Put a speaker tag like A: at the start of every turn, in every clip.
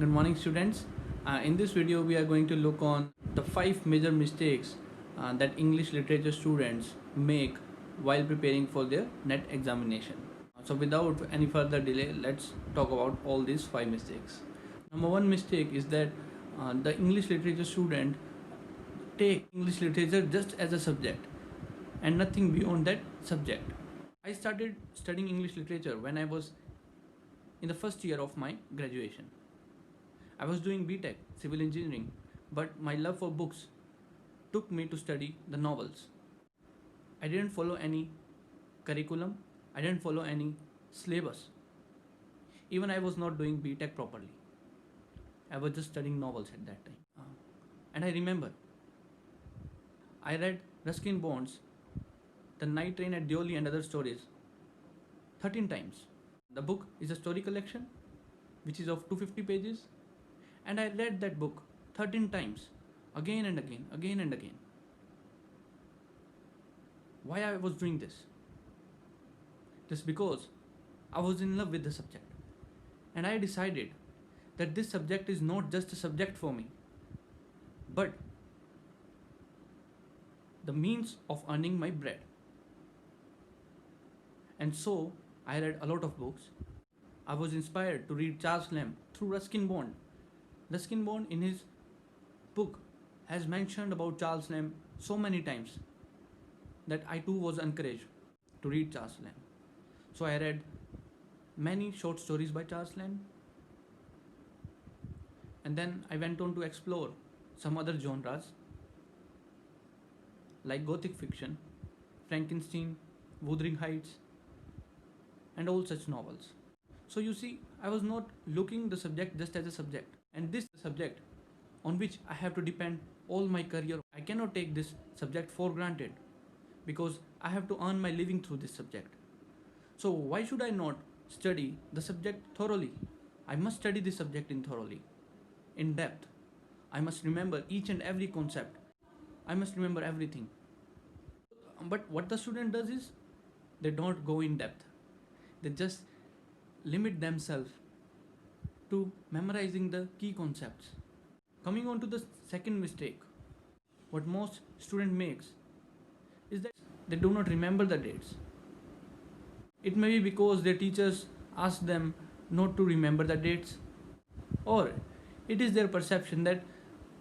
A: Good morning, students. In this video we are going to look on the 5 major mistakes that English literature students make while preparing for their NET examination. So without any further delay, let's talk about all these 5 mistakes. Number one mistake is that the English literature student take English literature just as a subject and nothing beyond that subject. I started studying English literature when I was in the first year of my graduation. I was doing BTech, civil engineering, but my love for books took me to study the novels. I didn't follow any curriculum, I didn't follow any syllabus. Even I was not doing BTech properly. I was just studying novels at that time. And I remember I read Ruskin Bond's The Night Train at Deoley and Other Stories 13 times. The book is a story collection which is of 250 pages, and I read that book 13 times, again and again, again and again. Why I was doing this? Just because I was in love with the subject, and I decided that this subject is not just a subject for me, but the means of earning my bread. And so I read a lot of books. I was inspired to read Charles Lamb through Ruskin Bond. Ruskin Bond in his book has mentioned about Charles Lamb so many times that I too was encouraged to read Charles Lamb. So I read many short stories by Charles Lamb, and then I went on to explore some other genres like Gothic fiction, Frankenstein, Wuthering Heights, and all such novels. So you see, I was not looking the subject just as a subject, and this subject on which I have to depend all my career. I cannot take this subject for granted because I have to earn my living through this subject. So why should I not study the subject thoroughly? I must study this subject in depth. I must remember each and every concept. I must remember everything. But what the student does is they don't go in depth. They just limit themselves to memorizing the key concepts. Coming on to the second mistake, what most student makes is that they do not remember the dates. It may be because their teachers ask them not to remember the dates, or it is their perception that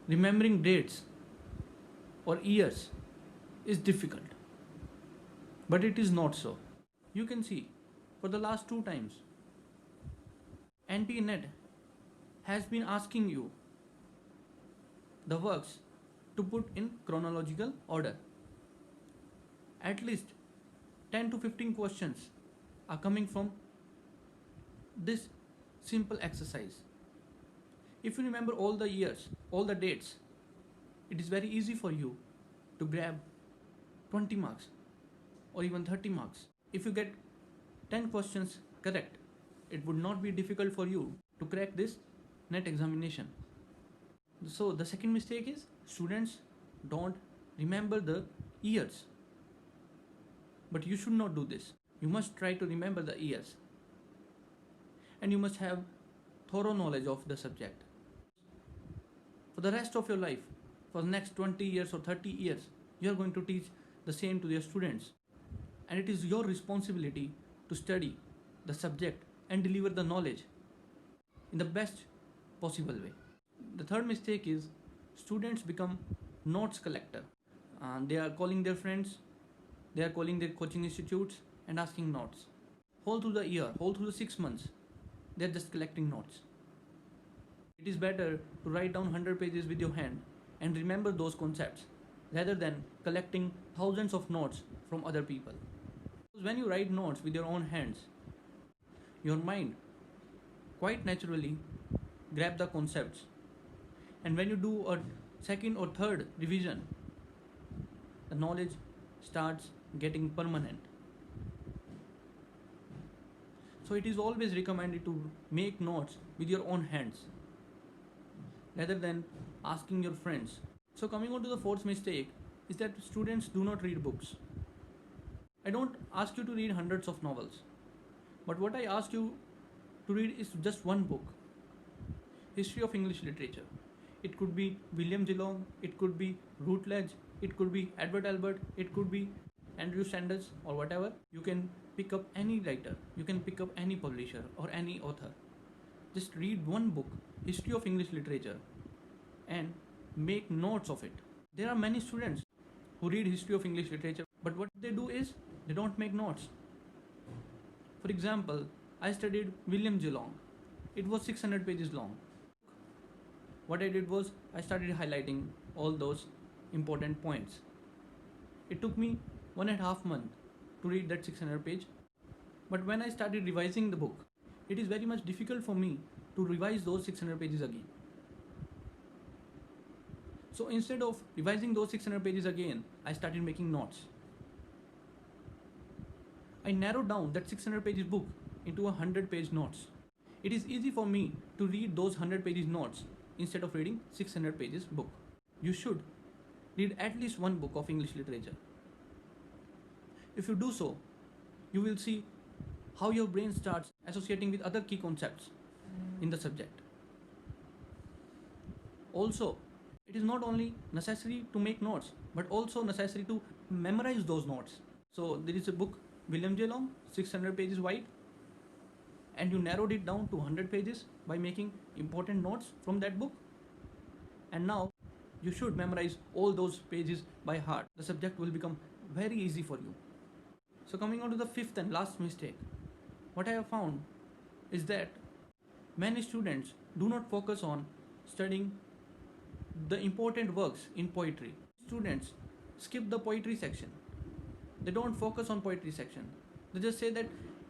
A: remembering dates or years is difficult. But it is not so. You can see for the last 2 times NT-NET has been asking you the works to put in chronological order. At least 10 to 15 questions are coming from this simple exercise. If you remember all the years, all the dates, it is very easy for you to grab 20 marks or even 30 marks. If you get 10 questions correct, it would not be difficult for you to crack this NET examination. So the second mistake is students don't remember the years. But you should not do this. You must try to remember the years. And you must have thorough knowledge of the subject. For the rest of your life, for the next 20 years or 30 years, you are going to teach the same to your students. And it is your responsibility to study the subject and deliver the knowledge in the best possible way. The third mistake is students become notes collector. They are calling their friends, they are calling their coaching institutes and asking notes. Whole through the year, whole through the 6 months, they are just collecting notes. It is better to write down 100 pages with your hand and remember those concepts rather than collecting thousands of notes from other people. Because when you write notes with your own hands, your mind quite naturally grab the concepts, and when you do a second or third revision, the knowledge starts getting permanent. So it is always recommended to make notes with your own hands rather than asking your friends. So coming on to the fourth mistake is that students do not read books. I don't ask you to read hundreds of novels, but what I ask you to read is just one book. history of English literature. It could be William Geelong, it could be Routledge, it could be Edward Albert, it could be Andrew Sanders or whatever. You can pick up any writer, you can pick up any publisher or any author. Just read one book, History of English Literature, and make notes of it. There are many students who read History of English Literature, but what they do is they don't make notes. For example, I studied William Geelong. It was 600 pages long. What I did was I started highlighting all those important points. It took me 1.5 months to read that 600 page. But when I started revising the book, it is very much difficult for me to revise those 600 pages again. So instead of revising those 600 pages again, I started making notes. I narrowed down that 600 pages book into 100 page notes. It is easy for me to read those 100 pages notes instead of reading 600 pages book. You should read at least one book of English literature. If you do so, you will see how your brain starts associating with other key concepts in the subject. Also, it is not only necessary to make notes, but also necessary to memorize those notes. So there is a book, William Geelong, 600 pages wide, and you narrowed it down to 100 pages by making important notes from that book. And now you should memorize all those pages by heart. The subject will become very easy for you. So coming on to the fifth and last mistake, what I have found is that many students do not focus on studying the important works in poetry. Students skip the poetry section. They don't focus on poetry section. They just say that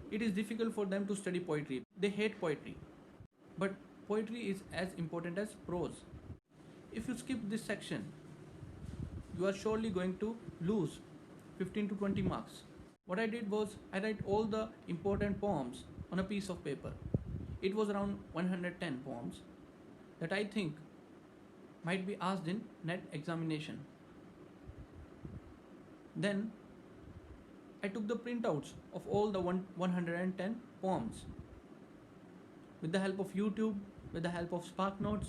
A: it is difficult for them to study poetry. They hate poetry. But poetry is as important as prose. If you skip this section, you are surely going to lose 15 to 20 marks. What I did was I write all the important poems on a piece of paper. It was around 110 poems that I think might be asked in NET examination. Then I took the printouts of all the 110 poems. With the help of YouTube, with the help of SparkNotes,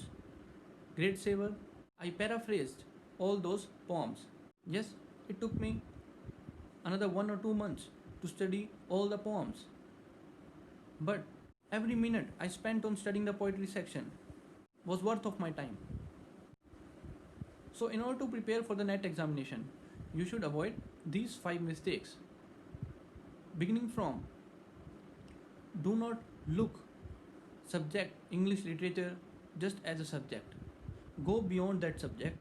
A: GradeSaver, I paraphrased all those poems. Yes, it took me another 1 or 2 months to study all the poems. But every minute I spent on studying the poetry section was worth of my time. So in order to prepare for the NET examination, you should avoid these 5 mistakes. Beginning from, do not look subject English literature just as a subject. Go beyond that subject.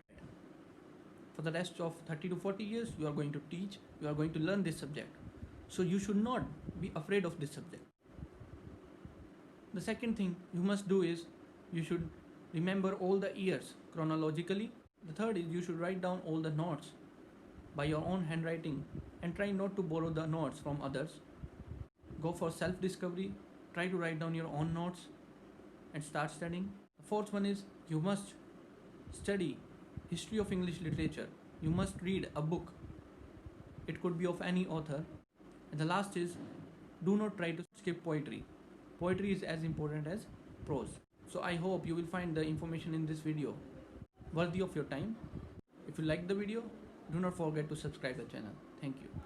A: For the rest of 30 to 40 years, you are going to teach, you are going to learn this subject. So you should not be afraid of this subject. The second thing you must do is, you should remember all the years chronologically. The third is, you should write down all the notes by your own handwriting and try not to borrow the notes from others. Go for self-discovery, try to write down your own notes and start studying. The fourth one is, you must study history of English literature. You must read a book. It could be of any author. And the last is, do not try to skip poetry. Poetry is as important as prose. So I hope you will find the information in this video worthy of your time. If you like the video, do not forget to subscribe the channel. Thank you.